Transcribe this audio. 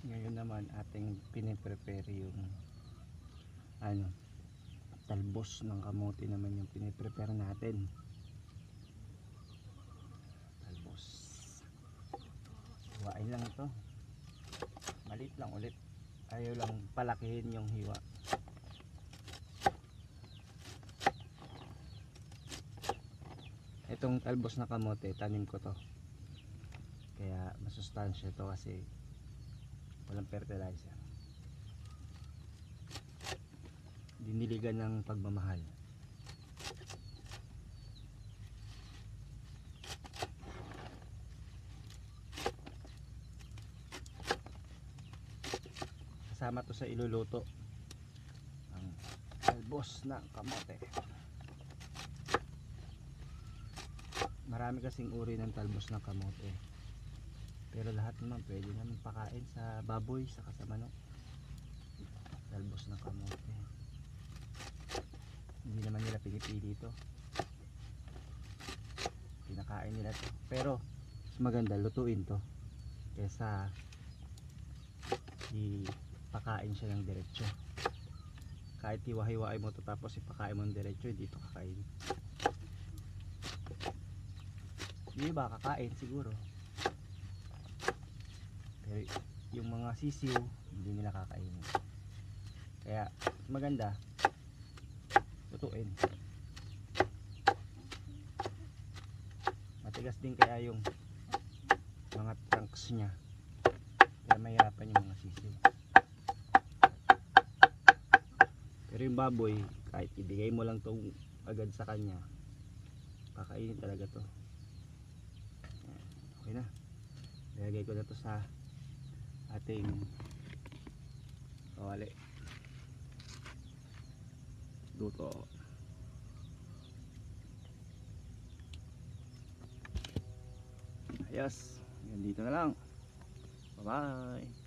Ngayon naman ating piniprepare yung talbos ng kamote naman yung piniprepare natin. Talbos. Hiwain lang ito. Maliit lang ulit. Ayaw lang palakihin yung hiwa. Itong talbos na kamote, tanim ko to. Kaya masustansya to kasi walang fertilizer. Diniligan ng pagmamahal. Kasama to sa iluluto ang talbos na kamote. Marami kasing uri ng talbos na kamote, pero lahat naman pwede naman pakain sa baboy saka sa manok. Talbos na kamote, hindi naman nila pinipili ito, pinakain nila to. Pero mas maganda lutuin to kesa ipakain siya ng diretso. Kahit hiwa-hiwain mo to tapos ipakain mo ng diretso, hindi ito kakain. Hindi ba kakain siguro, pero yung mga sisiw hindi nila kakain. Kaya maganda lutuin. Matigas din kaya yung mga trunks nya, kaya mahirapan yung mga sisiw. Pero yung baboy, kahit ibigay mo lang tong agad sa kanya, kakainin talaga to. Okay na, ilagay ko na to sa ating kawali. Luto. Ayos, dito na lang. Bye bye.